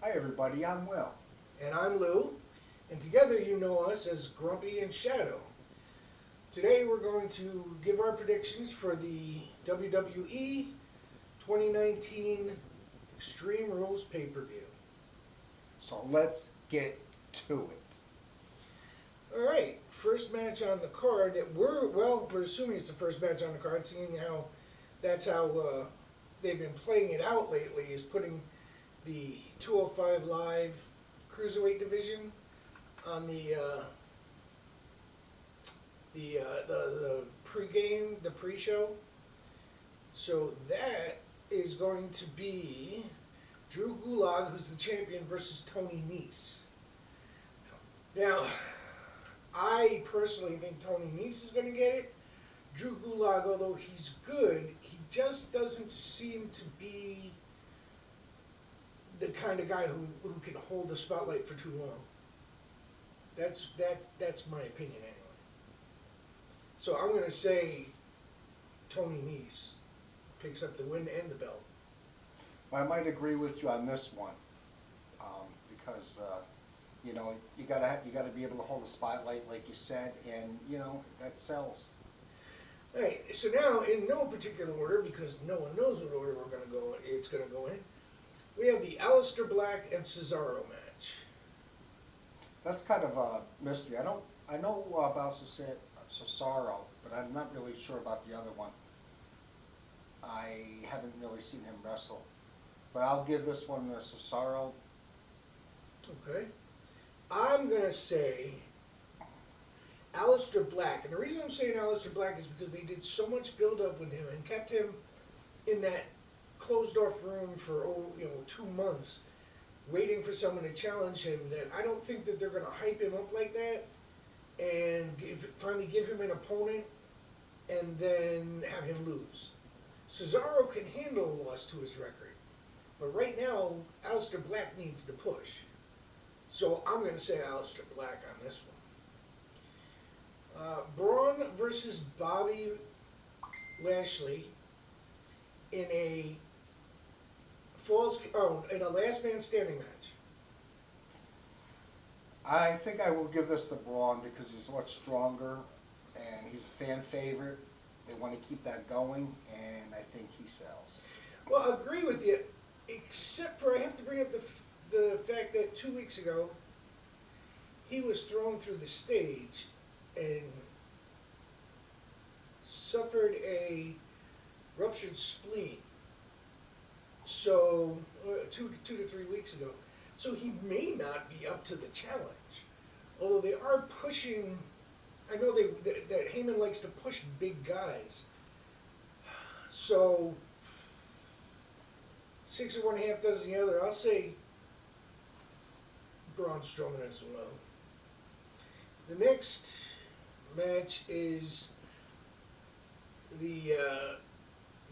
Hi everybody, I'm Will. And I'm Lou, and together you know us as Grumpy and Shadow. Today we're going to give our predictions for the WWE 2019 Extreme Rules pay-per-view. So let's get to it. Alright, first match on the card that we're assuming it's the first match on the card, seeing how that's how they've been playing it out lately, is putting the 205 Live Cruiserweight division on the pre-game, the pre-show. So that is going to be Drew Gulak, who's the champion, versus Tony Nese. Now, I personally think Tony Nese is going to get it. Drew Gulak, although he's good, he just doesn't seem to be the kind of guy who can hold the spotlight for too long. That's my opinion anyway. So I'm going to say Tony Nese picks up the win and the belt. I might agree with you on this one because you gotta be able to hold the spotlight, like you said, and that sells. All right. So now, in no particular order, because no one knows what order we're going to go. It's going to go in. We have the Aleister Black and Cesaro match. That's kind of a mystery. I know about Cesaro, but I'm not really sure about the other one. I haven't really seen him wrestle, but I'll give this one to Cesaro. Okay. I'm going to say Aleister Black. And the reason I'm saying Aleister Black is because they did so much build-up with him and kept him in that closed-off room for 2 months, waiting for someone to challenge him, that I don't think that they're going to hype him up like that and finally give him an opponent and then have him lose. Cesaro can handle a loss to his record, but right now, Aleister Black needs the push. So I'm going to say Aleister Black on this one. Braun versus Bobby Lashley in a in a last man standing match. I think I will give this to Braun because he's much stronger and he's a fan favorite. They want to keep that going, and I think he sells. Well, I agree with you, except for I have to bring up the fact that 2 weeks ago he was thrown through the stage and suffered a ruptured spleen. So 2 to 3 weeks ago. So he may not be up to the challenge. Although they are pushing, I know that Heyman likes to push big guys. So 6 of one, half dozen the other. I'll say Braun Strowman as well. The next match is the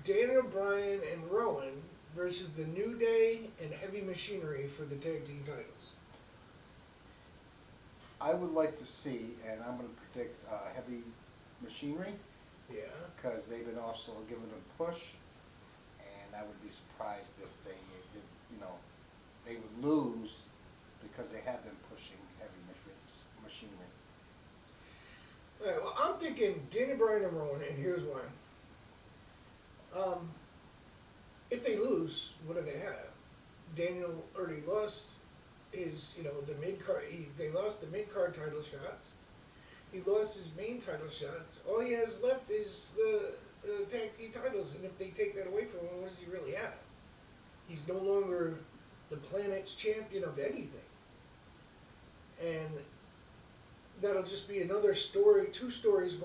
Daniel Bryan and Rowan versus the New Day and Heavy Machinery for the tag team titles. I would like to see, and I'm going to predict Heavy Machinery. Yeah. Because they've been also giving them a push, and I would be surprised if they they would lose because they have been pushing Heavy Machinery. All right, well, I'm thinking Daniel Bryan and Rowan, and here's why. If they lose, what do they have? Daniel already lost his, the mid-card. They lost the mid-card title shots. He lost his main title shots. All he has left is the tag team titles, and if they take that away from him, what does he really have? He's no longer the planet's champion of anything. And that'll just be another story, 2 stories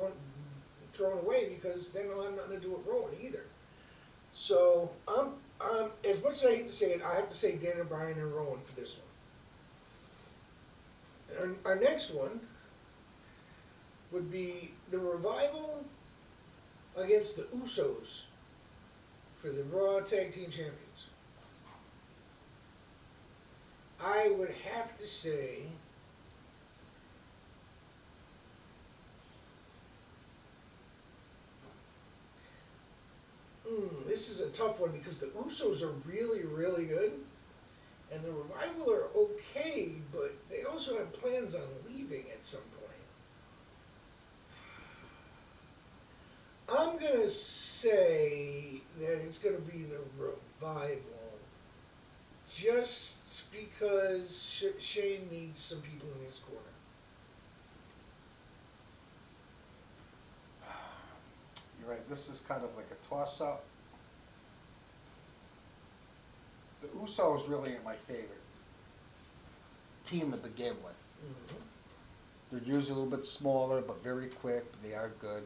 thrown away, because then I'll have nothing to do with Rowan either. So, as much as I hate to say it, I have to say Daniel Bryan and Rowan for this one. Our next one would be the Revival against the Usos for the Raw Tag Team Champions. I would have to say this is a tough one because the Usos are really, really good, And the Revival are okay, but they also have plans on leaving at some point. I'm going to say that it's going to be the Revival. Just because Shane needs some people in his corner. You're right, this is kind of like a toss-up. The Usos really ain't my favorite team to begin with. Mm-hmm. They're usually a little bit smaller, but very quick. But they are good.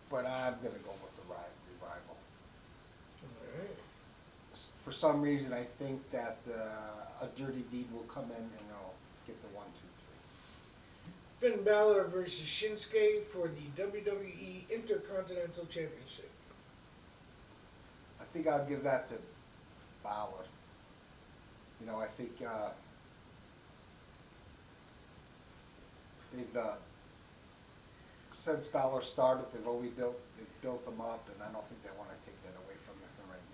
But I'm gonna go with the Revival. All right. For some reason, I think that a Dirty Deed will come in and they'll get the 1, 2, 3. Finn Balor versus Shinsuke for the WWE Intercontinental Championship. I think I'll give that to Balor. You know, I think they've since Balor started, they've built him up, and I don't think they want to take that away from him right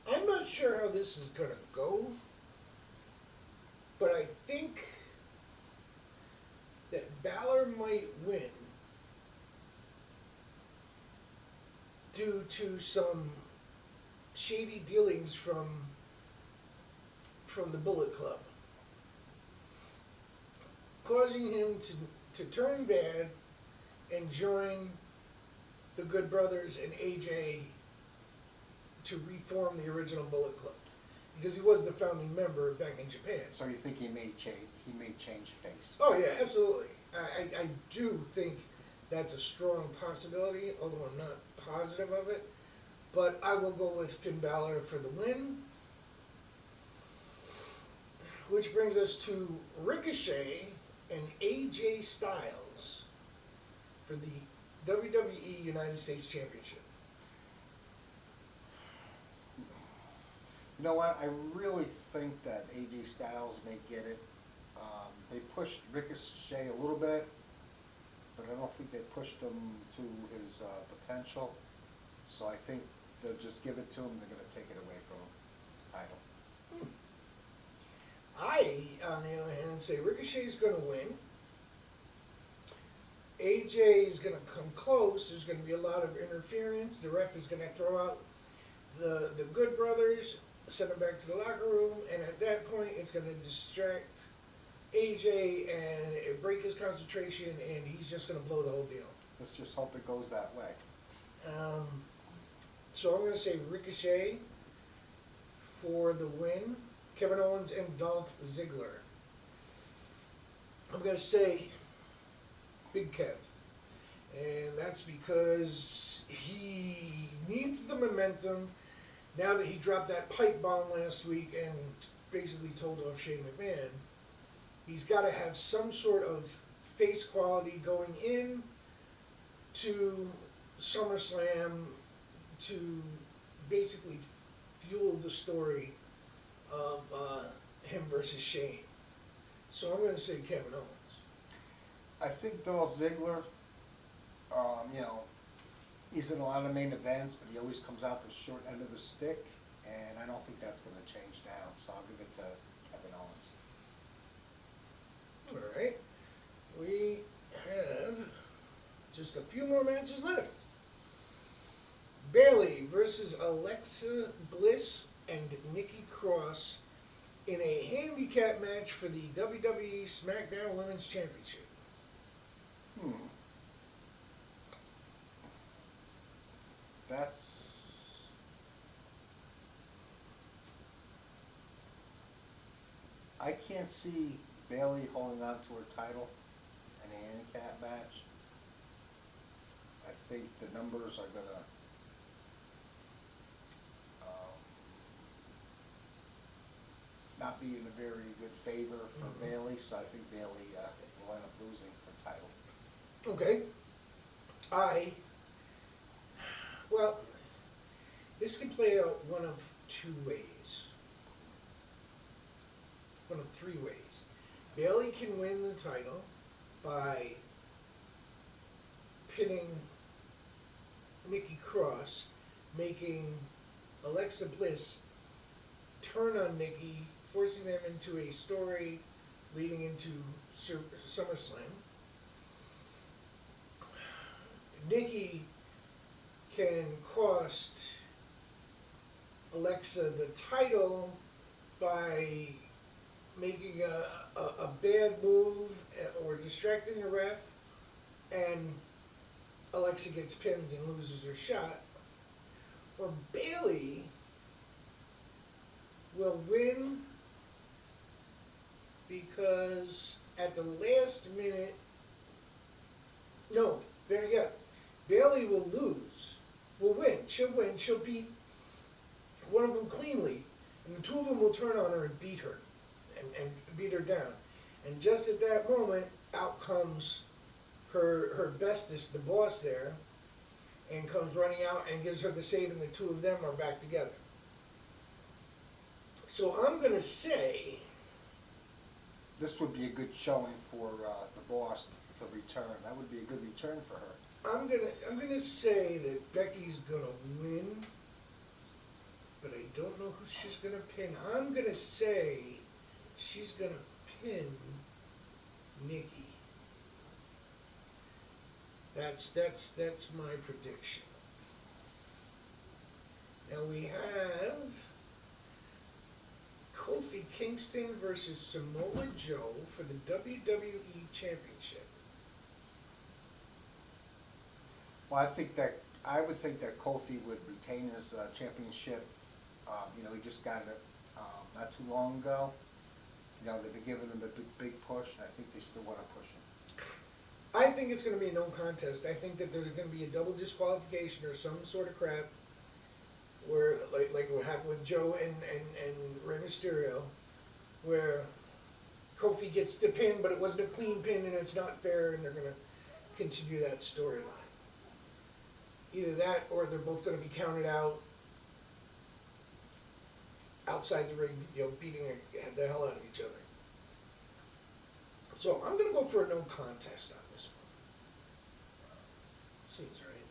now. I'm not sure how this is going to go, but I think that Balor might win due to some shady dealings from the Bullet Club, causing him to turn bad and join the Good Brothers and AJ to reform the original Bullet Club, because he was the founding member back in Japan. So you think he may change face? Oh yeah, absolutely. I do think that's a strong possibility, although I'm not positive of it. But I will go with Finn Balor for the win. Which brings us to Ricochet and AJ Styles for the WWE United States Championship. You know what? I really think that AJ Styles may get it. They pushed Ricochet a little bit, but I don't think they pushed him to his potential. So I think they'll just give it to him. They're going to take it away from him, his title. I, on the other hand, say Ricochet's going to win. AJ is going to come close. There's going to be a lot of interference. The ref is going to throw out the Good Brothers, send them back to the locker room, and at that point, it's going to distract AJ and break his concentration, and he's just going to blow the whole deal. Let's just hope it goes that way. So I'm going to say Ricochet for the win. Kevin Owens and Dolph Ziggler. I'm going to say Big Kev. And that's because he needs the momentum now that he dropped that pipe bomb last week and basically told off Shane McMahon. He's got to have some sort of face quality going in to SummerSlam to basically fuel the story of him versus Shane. So I'm going to say Kevin Owens. I think Dolph Ziggler, you know, he's in a lot of main events, but he always comes out the short end of the stick, and I don't think that's going to change now. So I'll give it to Kevin Owens. All right. We have just a few more matches left. Bayley versus Alexa Bliss and Nikki Cross in a handicap match for the WWE SmackDown Women's Championship. That's... I can't see Bayley holding on to her title in a handicap match. I think the numbers are going to not be in a very good favor for Bayley, so I think Bayley will end up losing her title. Okay. Well, this can play out one of two ways. One of three ways. Bayley can win the title by pinning Nikki Cross, making Alexa Bliss turn on Nikki, forcing them into a story leading into SummerSlam. Nikki can cost Alexa the title by making a bad move or distracting the ref, and Alexa gets pinned and loses her shot. Or Bayley will win because at the last minute, no, better yet, Bayley will lose, will win, she'll beat one of them cleanly, and the two of them will turn on her and beat her, and beat her down. And just at that moment, out comes her bestest, the boss there, and comes running out and gives her the save, and the two of them are back together. So I'm going to say... This would be a good showing for the boss to return. That would be a good return for her. I'm gonna say that Becky's gonna win, but I don't know who she's gonna pin. I'm gonna say she's gonna pin Nikki. That's my prediction. Now we have Kofi Kingston versus Samoa Joe for the WWE Championship. Well, I would think that Kofi would retain his championship. He just got it not too long ago. They've been giving him a big push, and I think they still want to push him. I think it's going to be a no contest. I think that there's going to be a double disqualification or some sort of crap, where like what happened with Joe and Rey Mysterio, where Kofi gets the pin, but it wasn't a clean pin, and it's not fair, and they're going to continue that storyline. Either that, or they're both going to be counted out outside the ring, beating the hell out of each other. So I'm going to go for a no contest on this one. Seems right.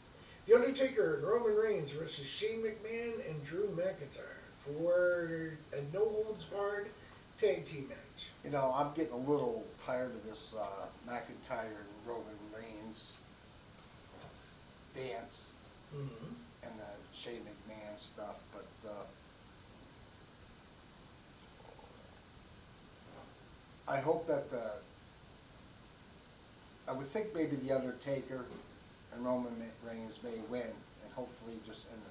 The Undertaker and Roman Reigns versus Shane McMahon and Drew McIntyre for a no-holds-barred tag team match. I'm getting a little tired of this McIntyre and Roman Reigns dance and the Shane McMahon stuff, but I hope that I would think maybe the Undertaker and Roman Reigns may win and hopefully just end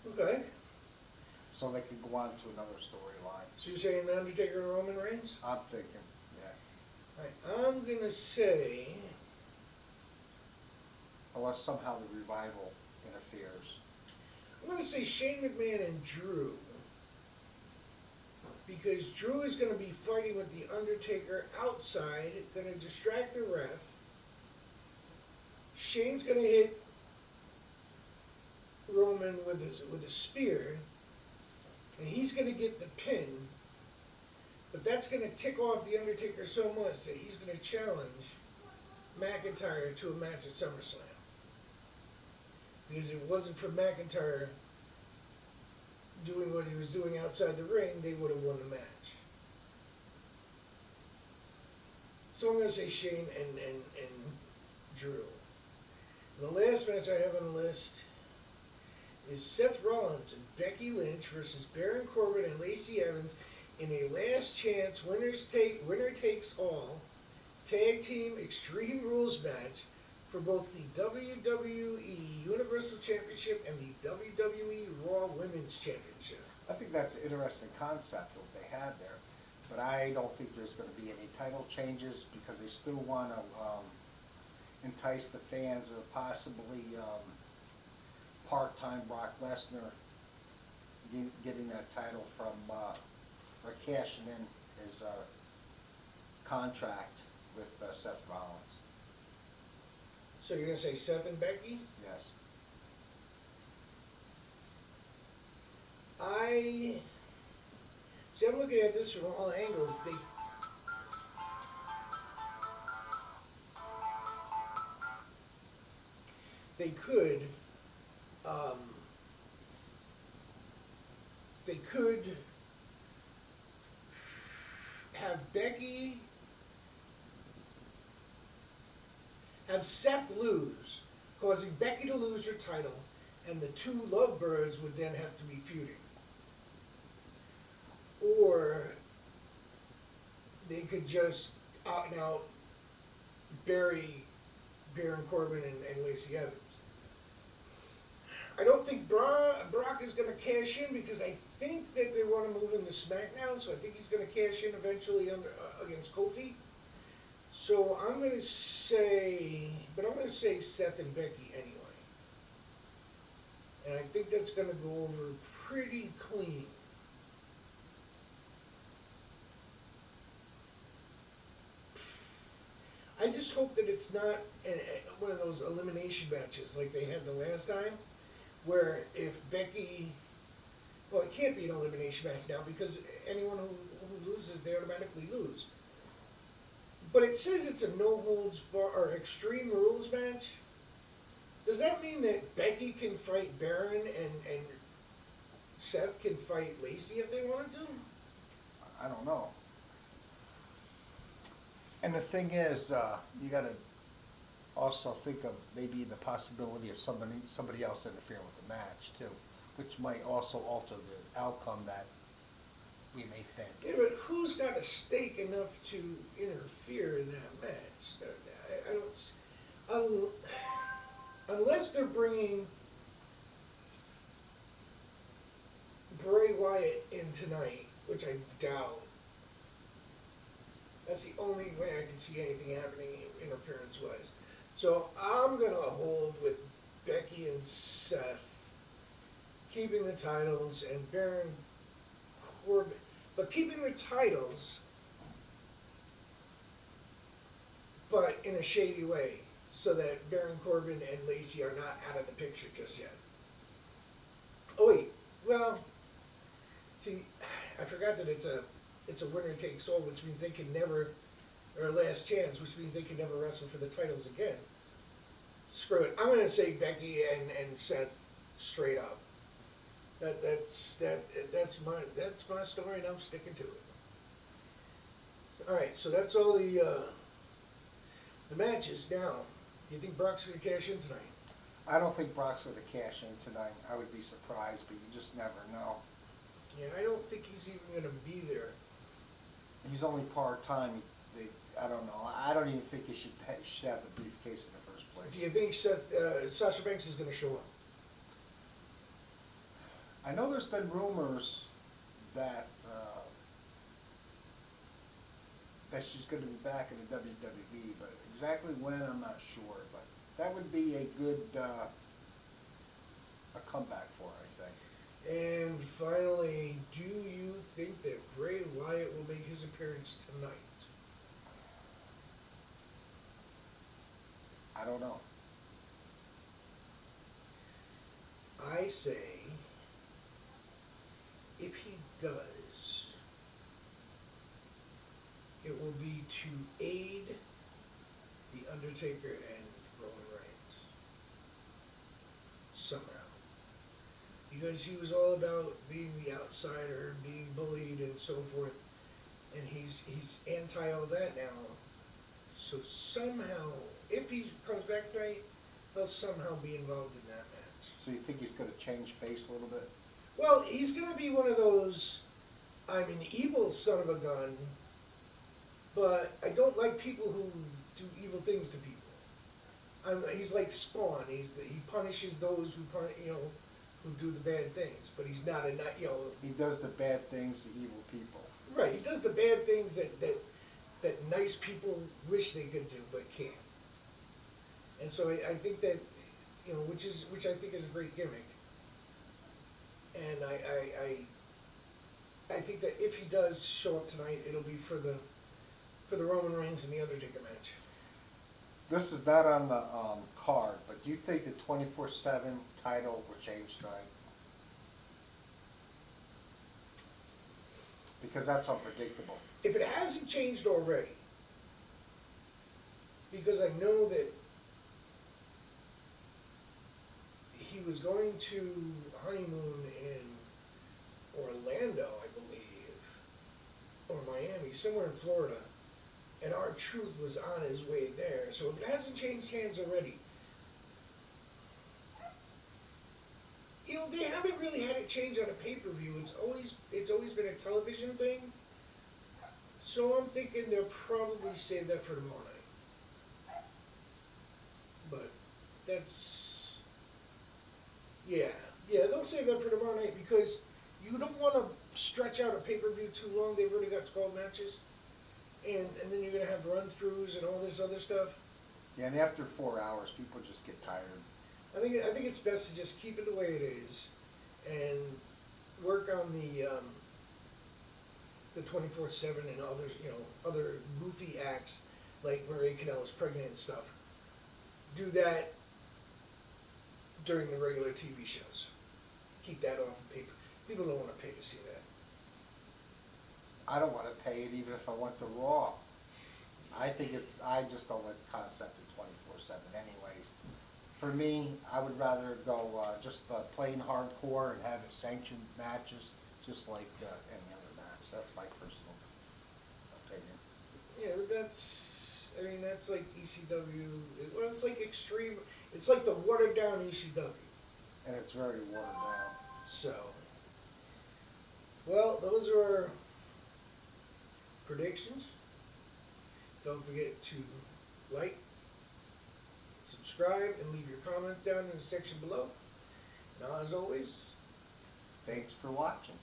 the feud. Okay. So they could go on to another storyline. So you're saying the Undertaker and Roman Reigns? I'm thinking, yeah. Right. I'm going to say... Unless somehow the revival interferes. I'm going to say Shane McMahon and Drew. Because Drew is going to be fighting with the Undertaker outside, going to distract the ref. Shane's going to hit Roman with a spear, and he's going to get the pin. But that's going to tick off the Undertaker so much that he's going to challenge McIntyre to a match at SummerSlam. Because if it wasn't for McIntyre doing what he was doing outside the ring, they would have won the match. So I'm going to say Shane and Drew. And the last match I have on the list is Seth Rollins and Becky Lynch versus Baron Corbin and Lacey Evans in a last chance winner takes all tag team Extreme Rules match for both the WWE Universal Championship and the WWE Raw Women's Championship. I think that's an interesting concept what they have there, but I don't think there's going to be any title changes because they still want to entice the fans of possibly part-time Brock Lesnar getting that title from or cashing in his contract with Seth Rollins. So you're going to say Seth and Becky? Yes. I'm looking at this from all angles. they could, um, they could have Seth lose, causing Becky to lose her title, and the two Lovebirds would then have to be feuding. Or they could just out and out bury Baron Corbin and Lacey Evans. I don't think Brock is going to cash in because I think that they want to move him to SmackDown, so I think he's going to cash in eventually against Kofi. So I'm going to say Seth and Becky anyway. And I think that's going to go over pretty clean. I just hope that it's not one of those elimination matches like they had the last time, where if Becky, well, it can't be an elimination match now because anyone who loses, they automatically lose. But it says it's a no holds bar or Extreme Rules match. Does that mean that Becky can fight Baron and Seth can fight Lacey if they wanted to? I don't know. And the thing is, you got to also think of maybe the possibility of somebody else interfering with the match too, which might also alter the outcome that we may think. Yeah, but who's got a stake enough to interfere in that match? I don't. Unless they're bringing Bray Wyatt in tonight, which I doubt. That's the only way I can see anything happening interference-wise. So I'm going to hold with Becky and Seth keeping the titles and Baron Corbin. But keeping the titles, but in a shady way, so that Baron Corbin and Lacey are not out of the picture just yet. Oh wait, well, see, I forgot that it's a winner takes all, which means they can never, or last chance, which means they can never wrestle for the titles again. Screw it. I'm gonna say Becky and Seth straight up. That's my story, and I'm sticking to it. All right, so that's all the matches. Now, do you think Brock's gonna cash in tonight? I don't think Brock's going to cash in tonight. I would be surprised, but you just never know. Yeah, I don't think he's even gonna be there. He's only part-time. I don't know. I don't even think he should have the briefcase in the first place. Do you think Sasha Banks is gonna show up? I know there's been rumors that that she's going to be back in the WWE, but exactly when, I'm not sure. But that would be a good a comeback for her, I think. And finally, do you think that Bray Wyatt will make his appearance tonight? I don't know. I say, if he does, it will be to aid The Undertaker and Roman Reigns. Somehow. Because he was all about being the outsider, being bullied and so forth. And he's anti all that now. So somehow, if he comes back tonight, he'll somehow be involved in that match. So you think he's going to change face a little bit? Well, he's going to be one of those, I'm an evil son of a gun, but I don't like people who do evil things to people. He's like Spawn. He punishes those who do the bad things, but he's not He does the bad things to evil people. Right, he does the bad things that nice people wish they could do but can't. And so I think that, which I think is a great gimmick. And I think that if he does show up tonight, it'll be for the Roman Reigns and the Undertaker match. This is not on the card, but do you think the 24/7 title will change tonight? Because that's unpredictable. If it hasn't changed already, because I know that he was going to honeymoon in Orlando, I believe, or Miami, somewhere in Florida, and R-Truth was on his way there. So if it hasn't changed hands already, you know, they haven't really had it change on a pay-per-view. It's always been a television thing. So I'm thinking they'll probably save that for tomorrow night. But that's, yeah, they'll save that for tomorrow night because you don't want to stretch out a pay-per-view too long. They've already got 12 matches, and then you're gonna have run-throughs and all this other stuff. Yeah, and after 4 hours, people just get tired. I think it's best to just keep it the way it is, and work on the 24/7 and other goofy acts like Maria Kanellis pregnant and stuff. Do that during the regular TV shows. Keep that off of paper. People don't want to pay to see that. I don't want to pay it even if I went to Raw. I just don't like the concept of 24/7 anyways. For me, I would rather go just plain hardcore and have sanctioned matches just like any other match. That's my personal opinion. Yeah, but that's like ECW. Well, it's like Extreme. It's like the watered down ECW. And it's very watered down. So, well, those are our predictions. Don't forget to like, subscribe, and leave your comments down in the section below. Now, as always, Thanks for watching.